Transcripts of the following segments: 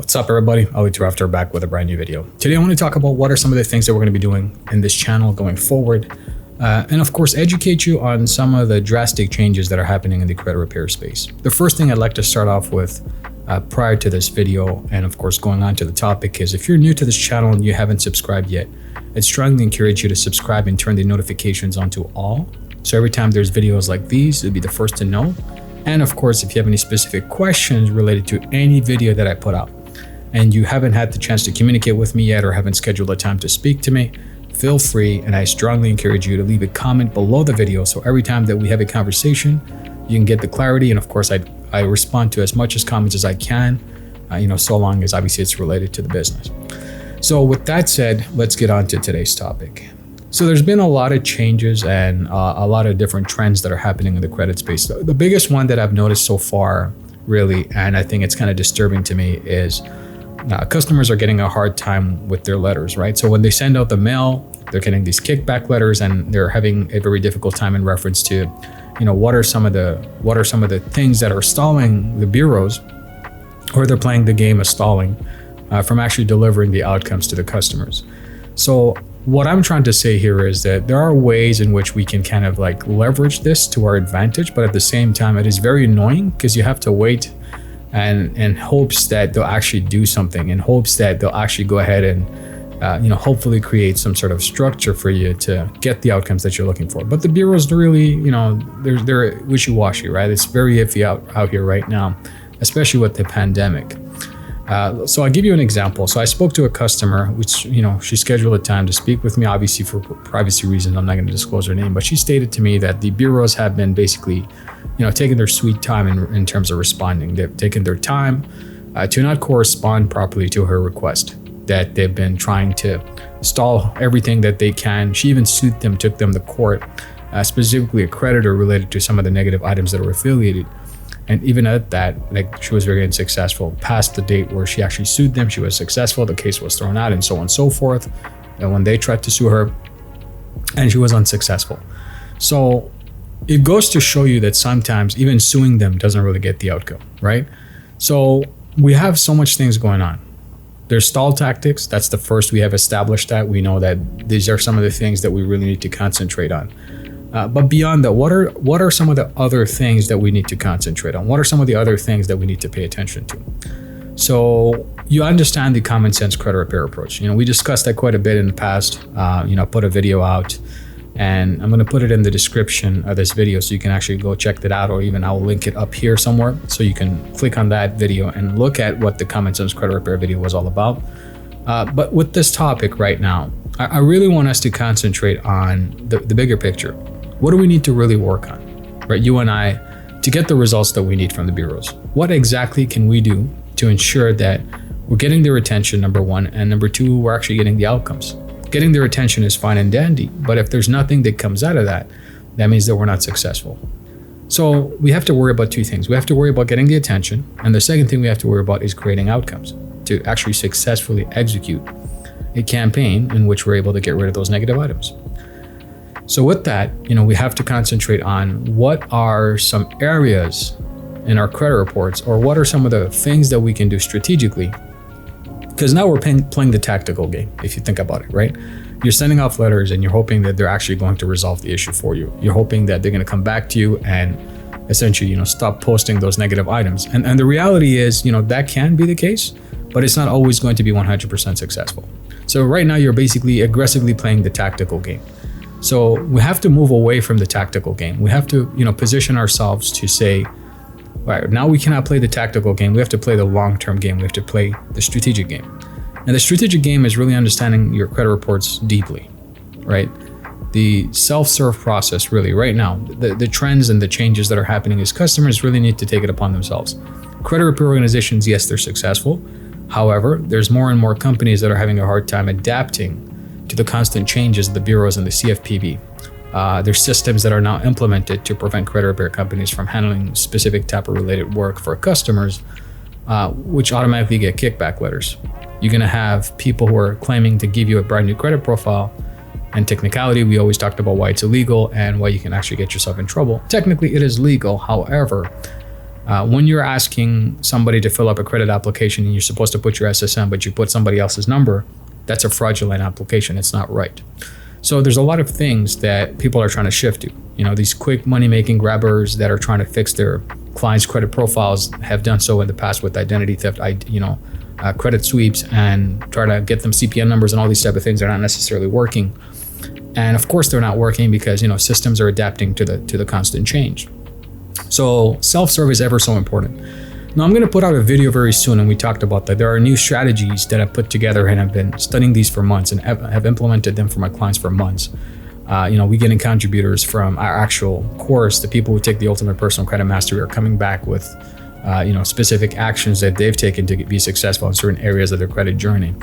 What's up, everybody? Ali Drafter back with a brand new video. Today I want to talk about what are some of the things that we're going to be doing in this channel going forward, and of course educate you on some of the drastic changes that are happening in the credit repair space. The first thing I'd like to start off with prior to this video, and of course going on to the topic, is if you're new to this channel and you haven't subscribed yet, I'd strongly encourage you to subscribe and turn the notifications on to all. So every time there's videos like these, you'll be the first to know. And of course, if you have any specific questions related to any video that I put out, and you haven't had the chance to communicate with me yet or haven't scheduled a time to speak to me, feel free, and I strongly encourage you to leave a comment below the video, so every time that we have a conversation, you can get the clarity. And of course, I respond to as much as comments as I can, so long as obviously it's related to the business. So with that said, let's get on to today's topic. So there's been a lot of changes and a lot of different trends that are happening in the credit space. The biggest one that I've noticed so far, really, and I think it's kind of disturbing to me, is customers are getting a hard time with their letters, right? So when they send out the mail, they're getting these kickback letters, and they're having a very difficult time in reference to, what are some of the things that are stalling the bureaus, or they're playing the game of stalling from actually delivering the outcomes to the customers. So what I'm trying to say here is that there are ways in which we can kind of like leverage this to our advantage, but at the same time, it is very annoying because you have to wait and in hopes that they'll actually do something, in hopes that they'll actually go ahead and hopefully create some sort of structure for you to get the outcomes that you're looking for. But the bureaus really, they're wishy-washy, right? It's very iffy out here right now, especially with the pandemic. So I'll give you an example. So I spoke to a customer, which, she scheduled a time to speak with me. Obviously, for privacy reasons, I'm not going to disclose her name, but she stated to me that the bureaus have been basically, taking their sweet time in terms of responding. They've taken their time to not correspond properly to her request, that they've been trying to stall everything that they can. She even sued them, took them to court, specifically a creditor related to some of the negative items that are affiliated. And even at that, she was very unsuccessful. Past the date where she actually sued them, she was successful. The case was thrown out and so on and so forth. And when they tried to sue her, and she was unsuccessful. So it goes to show you that sometimes even suing them doesn't really get the outcome, right? So we have so much things going on. There's stall tactics. That's the first. We have established that. We know that these are some of the things that we really need to concentrate on. But beyond that, what are some of the other things that we need to concentrate on? What are some of the other things that we need to pay attention to? So you understand the common sense credit repair approach. We discussed that quite a bit in the past. Put a video out, and I'm going to put it in the description of this video so you can actually go check that out, or even I'll link it up here somewhere so you can click on that video and look at what the common sense credit repair video was all about. But with this topic right now, I really want us to concentrate on the bigger picture. What do we need to really work on, right? You and I, to get the results that we need from the bureaus. What exactly can we do to ensure that we're getting their attention, number one, and number two, we're actually getting the outcomes? Getting their attention is fine and dandy, but if there's nothing that comes out of that, that means that we're not successful. So we have to worry about two things. We have to worry about getting the attention, and the second thing we have to worry about is creating outcomes to actually successfully execute a campaign in which we're able to get rid of those negative items. So with that, we have to concentrate on what are some areas in our credit reports, or what are some of the things that we can do strategically. Because now we're playing the tactical game, if you think about it, right? You're sending off letters and you're hoping that they're actually going to resolve the issue for you. You're hoping that they're going to come back to you and essentially, stop posting those negative items. And the reality is, that can be the case, but it's not always going to be 100% successful. So right now you're basically aggressively playing the tactical game. So we have to move away from the tactical game. We have to, position ourselves to say, all right, now we cannot play the tactical game. We have to play the long-term game. We have to play the strategic game. And the strategic game is really understanding your credit reports deeply, right? The self-serve process, really, right now, the trends and the changes that are happening is customers really need to take it upon themselves. Credit repair organizations, yes, they're successful. However, there's more and more companies that are having a hard time adapting to the constant changes of the bureaus and the CFPB. There's systems that are now implemented to prevent credit repair companies from handling specific type of related work for customers, which automatically get kickback letters. You're going to have people who are claiming to give you a brand new credit profile, and technicality, we always talked about why it's illegal and why you can actually get yourself in trouble. Technically, it is legal. However, When you're asking somebody to fill up a credit application and you're supposed to put your SSN, but you put somebody else's number, that's a fraudulent application. It's not right. So there's a lot of things that people are trying to shift to. These quick money-making grabbers that are trying to fix their clients' credit profiles have done so in the past with identity theft, credit sweeps, and try to get them CPN numbers and all these type of things are not necessarily working. And of course they're not working because systems are adapting to the constant change. So self-serve is ever so important. Now I'm going to put out a video very soon, and we talked about that. There are new strategies that I've put together, and I've been studying these for months and have implemented them for my clients for months. We get in contributors from our actual course. The people who take the Ultimate Personal Credit Mastery are coming back with specific actions that they've taken to be successful in certain areas of their credit journey.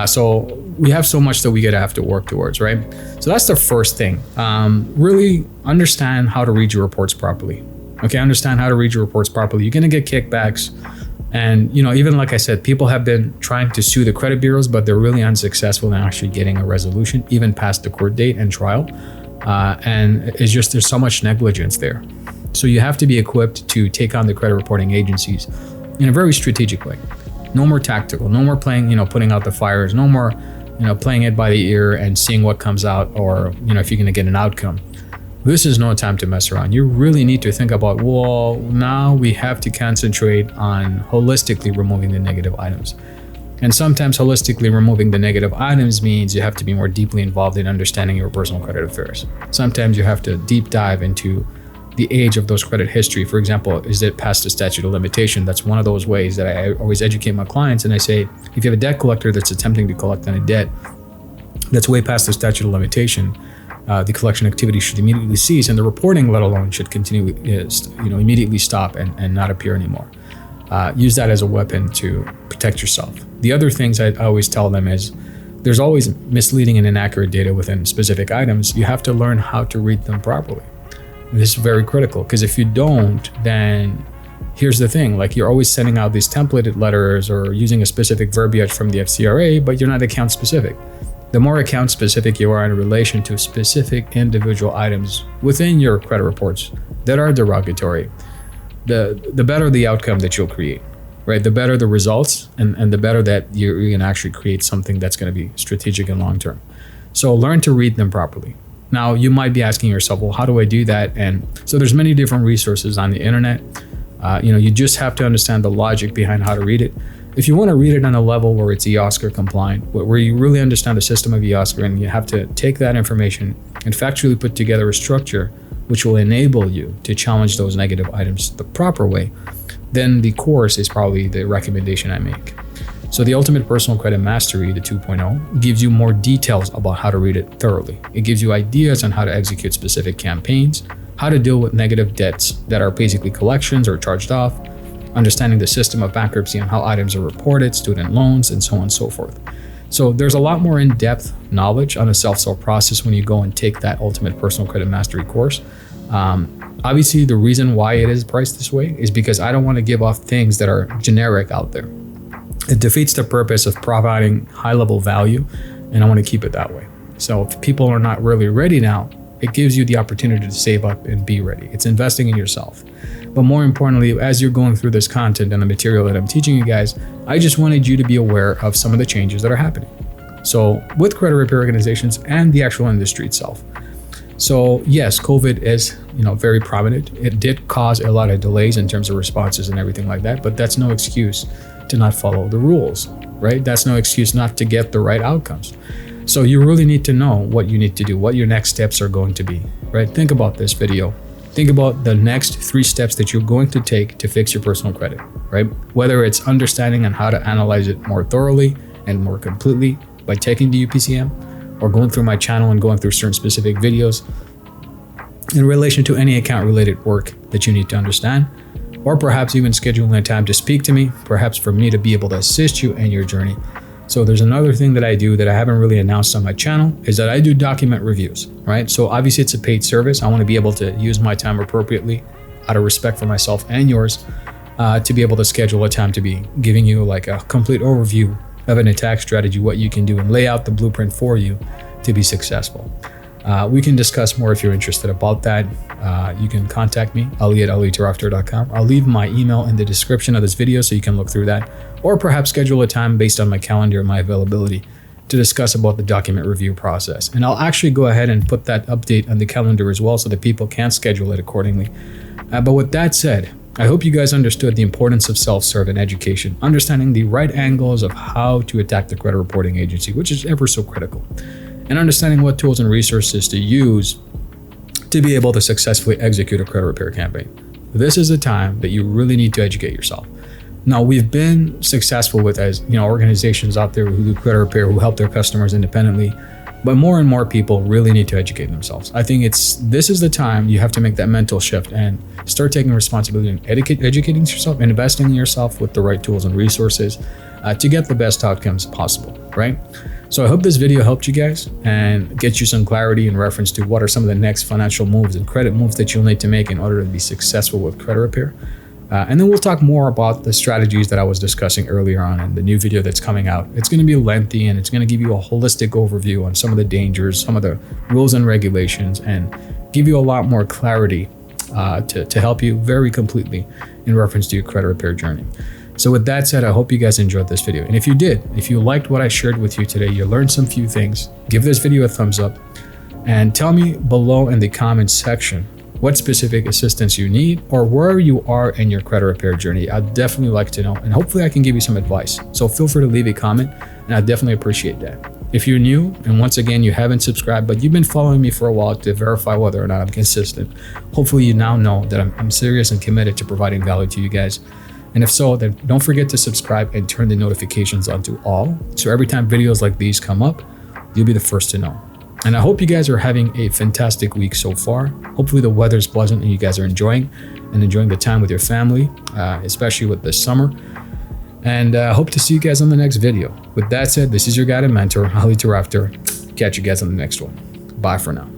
So we have so much that we have to work towards, right? So that's the first thing. Really understand how to read your reports properly. Okay, understand how to read your reports properly. You're going to get kickbacks. And, even like I said, people have been trying to sue the credit bureaus, but they're really unsuccessful in actually getting a resolution, even past the court date and trial. And it's just, there's so much negligence there. So you have to be equipped to take on the credit reporting agencies in a very strategic way. No more tactical, no more playing, putting out the fires, no more, playing it by the ear and seeing what comes out, or, if you're going to get an outcome. This is no time to mess around. You really need to think about, well, now we have to concentrate on holistically removing the negative items. And sometimes holistically removing the negative items means you have to be more deeply involved in understanding your personal credit affairs. Sometimes you have to deep dive into the age of those credit history. For example, is it past the statute of limitation? That's one of those ways that I always educate my clients. And I say, if you have a debt collector that's attempting to collect on a debt that's way past the statute of limitation, the collection activity should immediately cease, and the reporting, let alone, should continue, immediately stop and not appear anymore. Use that as a weapon to protect yourself. The other things I always tell them is there's always misleading and inaccurate data within specific items. You have to learn how to read them properly. This is very critical, because if you don't, then here's the thing, like you're always sending out these templated letters or using a specific verbiage from the FCRA, but you're not account specific. The more account specific you are in relation to specific individual items within your credit reports that are derogatory, the better the outcome that you'll create, right? The better the results, and the better that you can actually create something that's going to be strategic and long-term. So learn to read them properly. Now, you might be asking yourself, well, how do I do that? And so there's many different resources on the internet. You just have to understand the logic behind how to read it. If you want to read it on a level where it's EOSCR compliant, where you really understand the system of EOSCR, and you have to take that information and factually put together a structure which will enable you to challenge those negative items the proper way, then the course is probably the recommendation I make. So the Ultimate Personal Credit Mastery, the 2.0, gives you more details about how to read it thoroughly. It gives you ideas on how to execute specific campaigns, how to deal with negative debts that are basically collections or charged off, understanding the system of bankruptcy and how items are reported, student loans, and so on and so forth. So there's a lot more in-depth knowledge on the self-serve process when you go and take that Ultimate Personal Credit Mastery course. Obviously, the reason why it is priced this way is because I don't want to give off things that are generic out there. It defeats the purpose of providing high-level value, and I want to keep it that way. So if people are not really ready now, it gives you the opportunity to save up and be ready. It's investing in yourself. But more importantly, as you're going through this content and the material that I'm teaching you guys, I just wanted you to be aware of some of the changes that are happening. So with credit repair organizations and the actual industry itself. So yes, COVID is, very prominent. It did cause a lot of delays in terms of responses and everything like that, but that's no excuse to not follow the rules, right? That's no excuse not to get the right outcomes. So you really need to know what you need to do, what your next steps are going to be, right? Think about this video. Think about the next 3 steps that you're going to take to fix your personal credit, right? Whether it's understanding on how to analyze it more thoroughly and more completely by taking the UPCM, or going through my channel and going through certain specific videos in relation to any account related work that you need to understand, or perhaps even scheduling a time to speak to me, perhaps for me to be able to assist you in your journey. So there's another thing that I do that I haven't really announced on my channel, is that I do document reviews, right? So obviously it's a paid service. I want to be able to use my time appropriately out of respect for myself and yours, to be able to schedule a time to be giving you like a complete overview of an attack strategy, what you can do, and lay out the blueprint for you to be successful. We can discuss more if you're interested about that. You can contact me, ali@alitarafter.com. I'll leave my email in the description of this video so you can look through that, or perhaps schedule a time based on my calendar and my availability to discuss about the document review process. And I'll actually go ahead and put that update on the calendar as well so that people can schedule it accordingly. But with that said, I hope you guys understood the importance of self-serve and education, understanding the right angles of how to attack the credit reporting agency, which is ever so critical, and understanding what tools and resources to use to be able to successfully execute a credit repair campaign. This is the time that you really need to educate yourself. Now, we've been successful with, as you know, organizations out there who do credit repair, who help their customers independently, but more and more people really need to educate themselves. I think this is the time you have to make that mental shift and start taking responsibility and educating yourself, investing in yourself with the right tools and resources to get the best outcomes possible, right? So I hope this video helped you guys and get you some clarity in reference to what are some of the next financial moves and credit moves that you'll need to make in order to be successful with credit repair. And then we'll talk more about the strategies that I was discussing earlier on in the new video that's coming out. It's going to be lengthy and it's going to give you a holistic overview on some of the dangers, some of the rules and regulations, and give you a lot more clarity to help you very completely in reference to your credit repair journey. So with that said, I hope you guys enjoyed this video. And if you did, if you liked what I shared with you today, you learned some few things, give this video a thumbs up and tell me below in the comments section what specific assistance you need or where you are in your credit repair journey. I'd definitely like to know, and hopefully I can give you some advice. So feel free to leave a comment and I'd definitely appreciate that. If you're new, and once again, you haven't subscribed, but you've been following me for a while to verify whether or not I'm consistent, hopefully you now know that I'm serious and committed to providing value to you guys. And if so, then don't forget to subscribe and turn the notifications on to all. So every time videos like these come up, you'll be the first to know. And I hope you guys are having a fantastic week so far. Hopefully the weather's pleasant and you guys are enjoying the time with your family, especially with this summer. And I hope to see you guys on the next video. With that said, this is your guide and mentor, Ali Tarafter. Catch you guys on the next one. Bye for now.